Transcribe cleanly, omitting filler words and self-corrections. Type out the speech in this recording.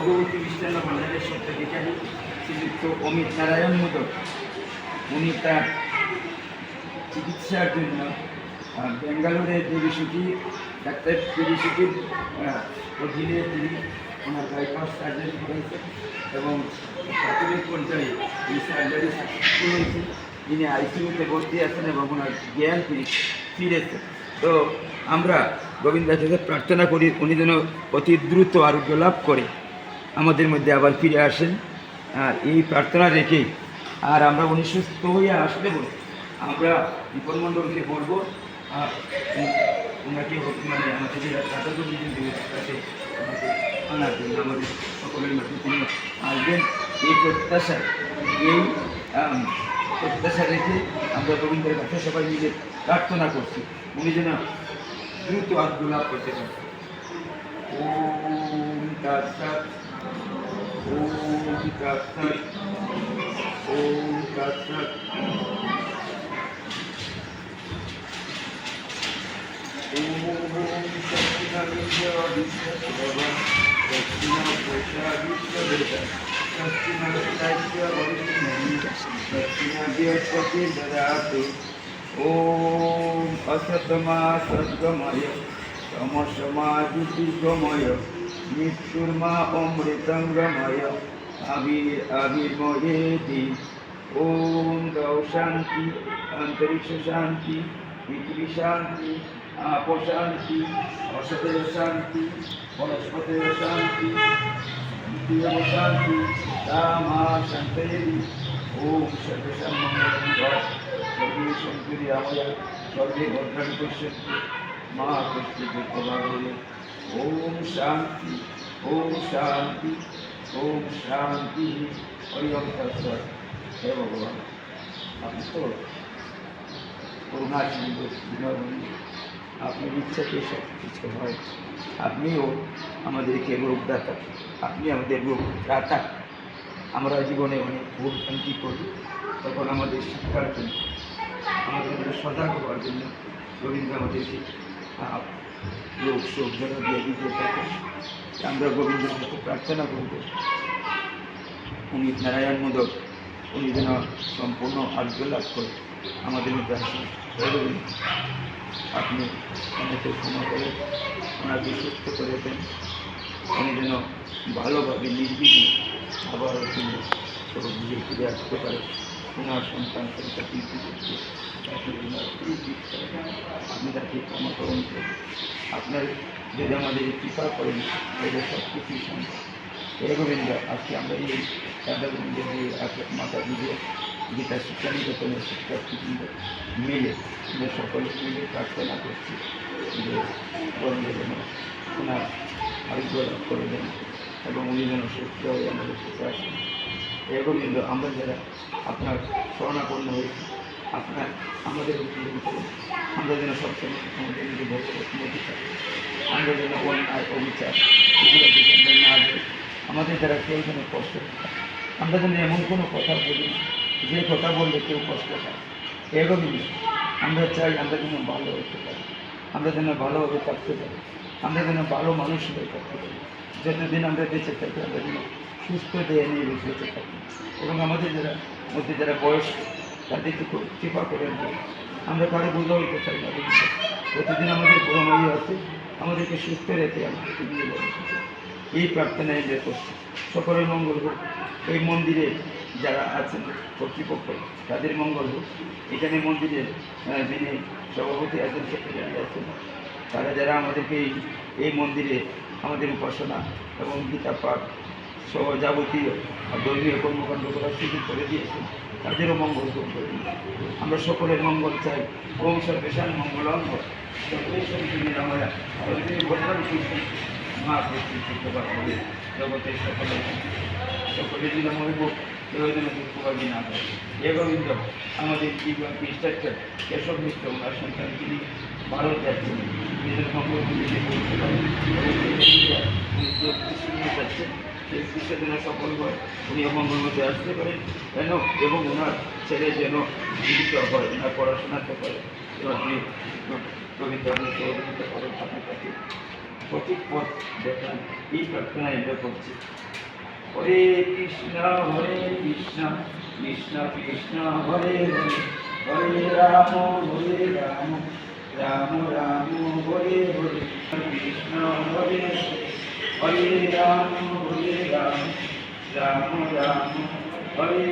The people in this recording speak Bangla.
ভগবতী মিষ্টান্ন ভাণ্ডারের সত্যাধিকারী শ্রীযুক্ত অমিত নারায়ণ মোদক, উনি তার চিকিৎসার জন্য বেঙ্গালুরের দেবীশুটি ডাক্তার দেবীশুটির অধীনে তিনি ওনার বাইপাস সার্জারি করেছেন এবং প্রাথমিক পর্যায়ে এই সার্জারি সাকসেসফুল হয়েছে। তিনি আইসিইউতে ভর্তি আছেন এবং ওনার জ্ঞান তিনি ফিরেছেন। তো আমরা গোবিন্দের কাছে প্রার্থনা করি উনি যেন অতি দ্রুত আরোগ্য লাভ করে আমাদের মধ্যে আবার ফিরে আসেন। আর এই প্রার্থনা রেখেই আর আমরা উনি সুস্থ হয়ে আসলে বলে আমরা বিপদ মণ্ডলকে বলবো ওনাকে মানে আমাদের টাকা কাছে আনার জন্য আমাদের সকলের মধ্যে তিনি আসবেন এই প্রত্যাশা রেখে আমরা গোবিন্দের কাছে সবাই মিলে প্রার্থনা করছি উনি যেন দ্রুত আরোগ্য লাভ করতে পারেন। ওম তৎসৎ ওম তৎসৎ ওম তৎসৎ। ওম অসতমা সদ্গময় তমসমাদিগময় মৃত্যুর্মা অমৃতঙ্গময় আবির্ময়েতি। ওম গৌ শান্তি, অন্তরিক্ষ শান্তি, পৃথিবী শান্তি, आप शांति, औषधेय शांति, वनस्पतय शांति, द्वितीय शांति, रामा शांतेरि। ओम सर्वेषां मंगलं भवतु, सर्वे सन्तु निरामयाः, सर्वे भद्राणि पश्यन्तु मा कश्चित् दुःखभाग्। ओम शांति, ओम शांति, ओम शांति। हरि ओम तत्सत्। हे भगवान, আপনি তো করুণা সিন্ধু দীনবন্ধু, আপনার ইচ্ছাতে সব কিছু হয়। আপনিও আমাদেরকে রোগদাতা, আপনি আমাদের রোগ দাতা। আমরা জীবনে অনেক ভুল ভ্রান্তি করি, তখন আমাদের শিক্ষার জন্য আমাদের সজাগ হওয়ার জন্য গোবিন্দ আমাদেরকে রোগ শোক যেন দিয়ে দিতে থাকে। আমরা গোবিন্দের কাছে প্রার্থনা করব অমিত নারায়ণ মোদক উনি যেন সম্পূর্ণ আরোগ্য লাভ করে আমাদের মধ্যে আসেন। আপনি ওনাকে ক্ষমা করে ওনাকে সুস্থ করে দেন, উনি যেন ভালোভাবে নির্বিঘ্নে আবারও তিনি সবজিয়ে ফিরে আসতে পারে। ওনার সন্তান সন্ততি আপনি তাকে ক্ষমা করুন। আপনার যদি আমাদের কৃপা করেন এদের সব কিছুই সম্ভব। হে গোবিন্দ, আজকে আমরা এই রাধা গোবিন্দের মাতা দিয়ে গীতা শিক্ষা নিকেতনের শিক্ষার্থীবৃন্দ মিলে আমরা সকলে মিলে প্রার্থনা করছি যে গোবিন্দ যেন ওনার আরোগ্য লাভ করে দেন এবং উনি যেন সুস্থ হয়ে আমাদের কাছে আসেন। হে গোবিন্দ, আমরা যারা আপনার শরণাপন্ন হয়েছি আপনার আমাদের আমরা যেন সবসময় আমাদের নিজে ভক্তি থাকি, আমরা যেন অন্যায় অবিচার এগুলো আমরা না যাই, আমাদের যারা কেউ যেন কষ্ট পায়, আমরা যেন এমন কোনো কথা বলি যে কথা বললে কেউ কষ্ট পায়। হে গোবিন্দ, আমরা চাই আমরা যেন ভালো হতে পারি, আমরা যেন ভালোভাবে থাকতে পারি, আমরা যেন ভালো মানুষ হয়ে থাকতে পারি। যতদিন আমরা বেঁচে থাকি আমরা যেন সুস্থ দেহে নিয়ে বেঁচে থাকি এবং আমাদের যারা মধ্যে যারা বয়স্ক তাদেরকে কৃপা করে দেয়। আমরা কারো বোঝা হইতে চাই না, প্রতিদিন আমাদের বড়মাই আছে, আমাদেরকে সুস্থ রেখে আমাদেরকে নিয়ে যাবে। এই প্রার্থনায় আমরা করছি সকলের মঙ্গল হোক। এই মন্দিরে যারা আছেন কর্তৃপক্ষ তাদের মঙ্গল হোক। এখানে মন্দিরের যিনি সভাপতি আছেন সেক্রেটারি আছেন, তারা যারা আমাদেরকে এই মন্দিরে আমাদের উপাসনা এবং গীতা পাঠ সহ যাবতীয় ধর্মীয় কর্মকাণ্ড করার সুযোগ করে দিয়েছেন, তাদেরও মঙ্গল করবেন। আমরা সকলের মঙ্গল চাই। ওম সর্বেষাং মঙ্গলং ভবতু, সর্বে সন্তু নিরাময়া, সর্বে ভদ্রাণি পশ্যন্তু মা কশ্চিৎ দুঃখভাগ্ ভবেৎ। জগতের সকলের নিরাময় হোক, কেউ যেন দুঃখভাগী না হয়। হে গোবিন্দ, আমাদের জীবন স্ট্রাকচার কেশব মিত্র ওনার সন্তানকে নিয়ে ভারত যাচ্ছেন, নিজের মঙ্গল পুজোতে পৌঁছে পারেন যাচ্ছেন, সেই চিকিৎসা যেন সফল হয়, উনি মঙ্গল মধ্যে আসতে পারেন যেন এবং ওনার ছেলে যেন জীবিত হয়, ওনার পড়াশোনাতে পারে। আপনি গোবিন্দ আপনি সহযোগিতা করেন, আপনার কাছে সঠিক পথ দেখান, এই প্রার্থনা এটা করছি। হরে কৃষ্ণ কৃষ্ণ কৃষ্ণ হরে হরে, হরে রাম রাম রাম হরে হরে, কৃষ্ণ হরে হরে, হরে রাম রাম রাম হরে